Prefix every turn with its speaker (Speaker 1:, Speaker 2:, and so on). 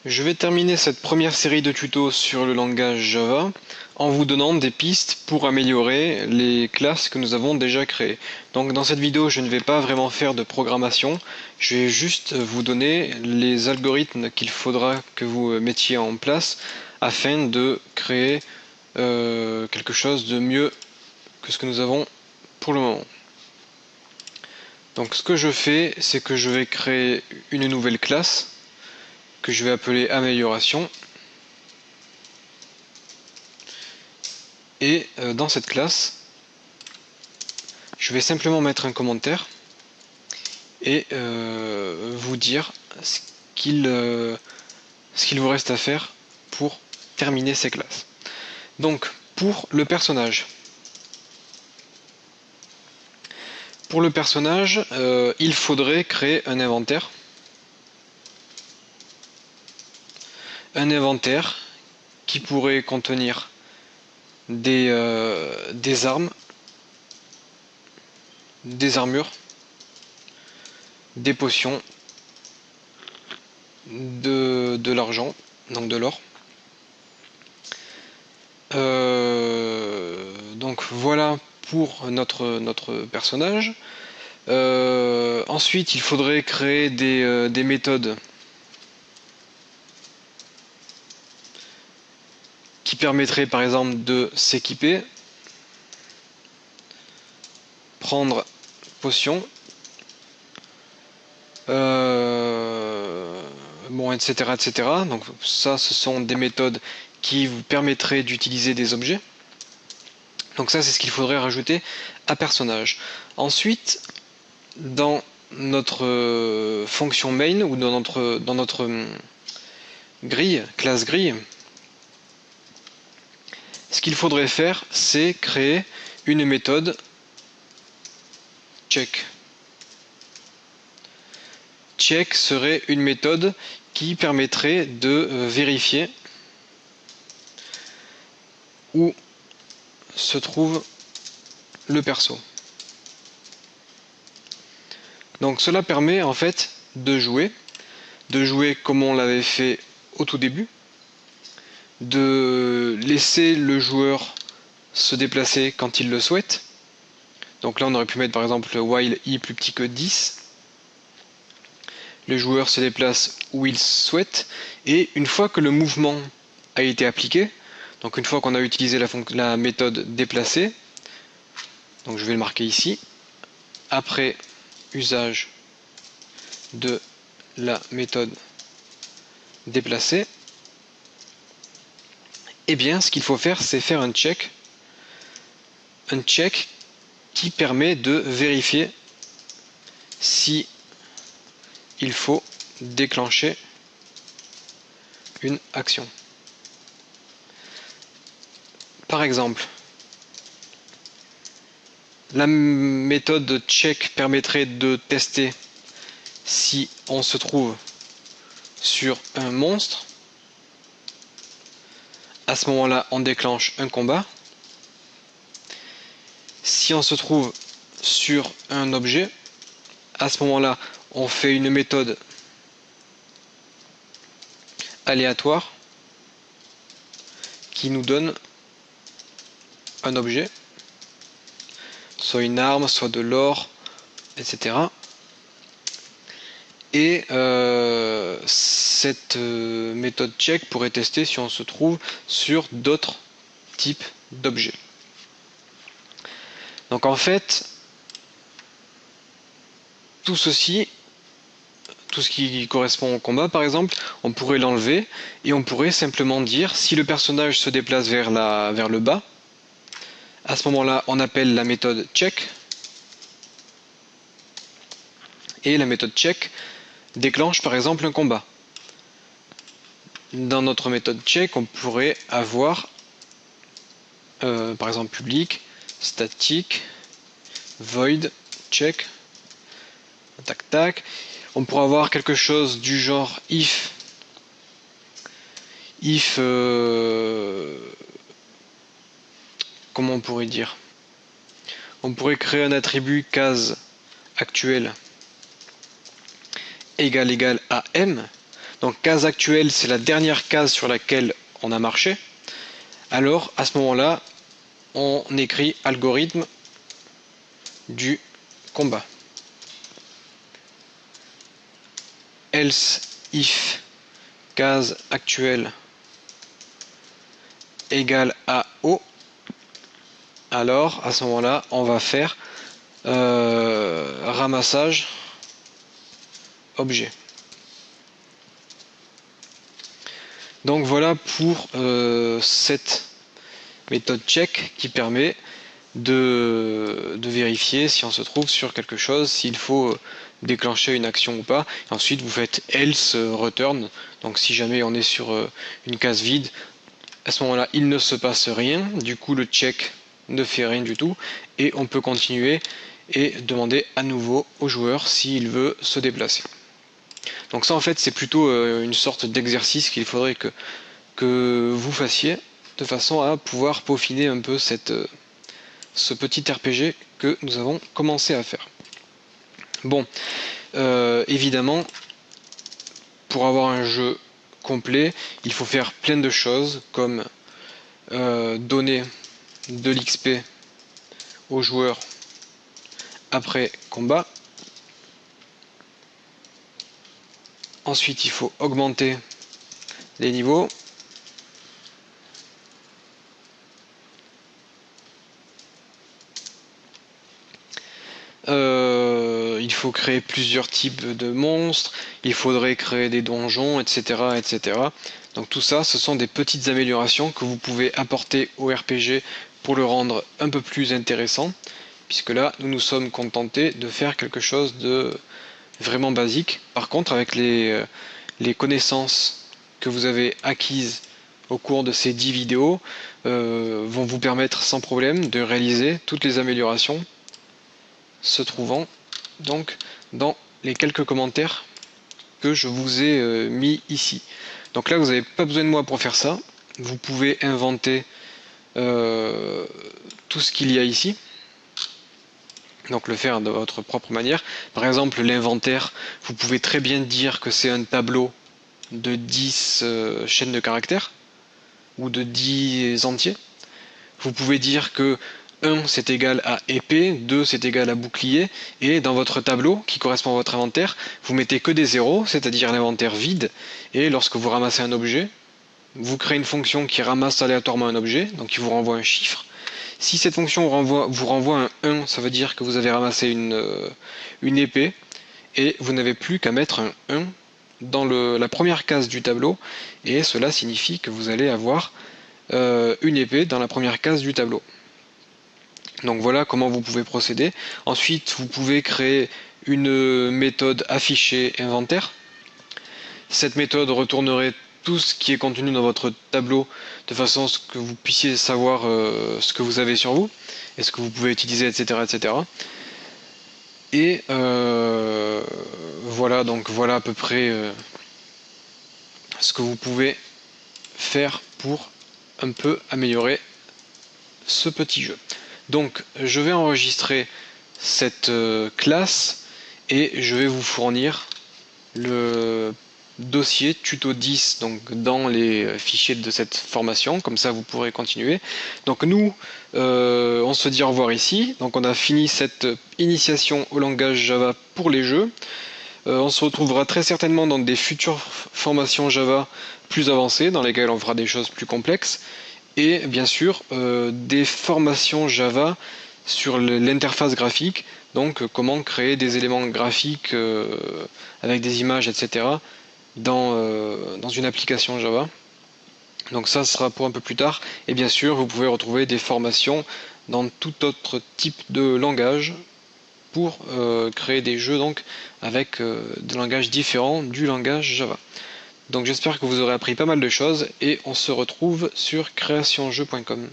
Speaker 1: Je vais terminer cette première série de tutos sur le langage Java en vous donnant des pistes pour améliorer les classes que nous avons déjà créées. Donc dans cette vidéo, je ne vais pas vraiment faire de programmation, je vais juste vous donner les algorithmes qu'il faudra que vous mettiez en place afin de créer quelque chose de mieux que ce que nous avons pour le moment. Donc ce que je fais, c'est que je vais créer une nouvelle classe que je vais appeler amélioration. Et dans cette classe, je vais simplement mettre un commentaire et vous dire ce qu'il vous reste à faire pour terminer ces classes. Donc pour le personnage. Pour le personnage, il faudrait créer un inventaire. Un inventaire qui pourrait contenir des armes, des armures, des potions, de l'argent, donc de l'or. Donc voilà pour notre personnage. Ensuite, il faudrait créer des méthodes qui permettraient par exemple de s'équiper, prendre potion, bon, etc., etc. Donc ça, ce sont des méthodes qui vous permettraient d'utiliser des objets. Donc ça, c'est ce qu'il faudrait rajouter à personnage. Ensuite, dans notre fonction main ou dans notre grille, classe grille, ce qu'il faudrait faire, c'est créer une méthode check. Check serait une méthode qui permettrait de vérifier où se trouve le perso. Donc cela permet en fait de jouer comme on l'avait fait au tout début, de laisser le joueur se déplacer quand il le souhaite. Donc là on aurait pu mettre par exemple while i plus petit que 10. Le joueur se déplace où il souhaite et une fois que le mouvement a été appliqué, donc une fois qu'on a utilisé la méthode déplacer, donc je vais le marquer ici, après usage de la méthode déplacer, eh bien ce qu'il faut faire, c'est faire un check qui permet de vérifier si il faut déclencher une action. Par exemple, la méthode check permettrait de tester si on se trouve sur un monstre. À ce moment-là, on déclenche un combat. Si on se trouve sur un objet, à ce moment-là, on fait une méthode aléatoire qui nous donne un objet, soit une arme, soit de l'or, etc. Et cette méthode check pourrait tester si on se trouve sur d'autres types d'objets. Donc en fait, tout ceci, tout ce qui correspond au combat par exemple, on pourrait l'enlever et on pourrait simplement dire si le personnage se déplace vers le bas, à ce moment-là on appelle la méthode check et la méthode check déclenche par exemple un combat. Dans notre méthode check, on pourrait avoir par exemple public, statique, void, check, tac tac. On pourrait avoir quelque chose du genre if comment on pourrait dire, on pourrait créer un attribut case actuelle égale à m. Donc case actuelle, c'est la dernière case sur laquelle on a marché. Alors à ce moment-là, on écrit algorithme du combat. Else if case actuelle égale à O. Alors à ce moment-là, on va faire ramassage objet. Donc voilà pour cette méthode check qui permet de vérifier si on se trouve sur quelque chose, s'il faut déclencher une action ou pas. Et ensuite vous faites else return. Donc si jamais on est sur une case vide, à ce moment-là il ne se passe rien. Du coup le check ne fait rien du tout et on peut continuer et demander à nouveau au joueur s'il veut se déplacer. Donc ça en fait c'est plutôt une sorte d'exercice qu'il faudrait que vous fassiez de façon à pouvoir peaufiner un peu ce petit RPG que nous avons commencé à faire. Bon, évidemment, pour avoir un jeu complet, il faut faire plein de choses comme donner de l'XP aux joueurs après combat. Ensuite, il faut augmenter les niveaux. Il faut créer plusieurs types de monstres, il faudrait créer des donjons, etc., etc. Donc tout ça, ce sont des petites améliorations que vous pouvez apporter au RPG pour le rendre un peu plus intéressant, puisque là, nous nous sommes contentés de faire quelque chose de vraiment basique. Par contre, avec les connaissances que vous avez acquises au cours de ces 10 vidéos, vont vous permettre sans problème de réaliser toutes les améliorations se trouvant donc dans les quelques commentaires que je vous ai mis ici. Donc là vous n'avez pas besoin de moi pour faire ça, vous pouvez inventer tout ce qu'il y a ici, donc le faire de votre propre manière. Par exemple l'inventaire, vous pouvez très bien dire que c'est un tableau de 10 chaînes de caractères ou de 10 entiers. Vous pouvez dire que 1 c'est égal à épée, 2 c'est égal à bouclier, et dans votre tableau qui correspond à votre inventaire, vous mettez que des zéros, c'est-à-dire l'inventaire vide, et lorsque vous ramassez un objet, vous créez une fonction qui ramasse aléatoirement un objet, donc qui vous renvoie un chiffre. Si cette fonction vous renvoie un 1, ça veut dire que vous avez ramassé une épée, et vous n'avez plus qu'à mettre un 1 dans la première case du tableau, et cela signifie que vous allez avoir une épée dans la première case du tableau. Donc voilà comment vous pouvez procéder. Ensuite, vous pouvez créer une méthode afficher inventaire. Cette méthode retournerait tout ce qui est contenu dans votre tableau de façon à ce que vous puissiez savoir ce que vous avez sur vous et ce que vous pouvez utiliser, etc. etc. Et voilà, donc voilà à peu près ce que vous pouvez faire pour un peu améliorer ce petit jeu. Donc je vais enregistrer cette classe et je vais vous fournir le dossier tuto 10 donc dans les fichiers de cette formation, comme ça vous pourrez continuer. Donc nous on se dit au revoir ici, donc on a fini cette initiation au langage Java pour les jeux. On se retrouvera très certainement dans des futures formations Java plus avancées dans lesquelles on fera des choses plus complexes. Et bien sûr des formations Java sur l'interface graphique, donc comment créer des éléments graphiques avec des images, etc. dans une application Java. Donc ça sera pour un peu plus tard. Et bien sûr, vous pouvez retrouver des formations dans tout autre type de langage pour créer des jeux donc avec des langages différents du langage Java. Donc j'espère que vous aurez appris pas mal de choses et on se retrouve sur creationjeu.com.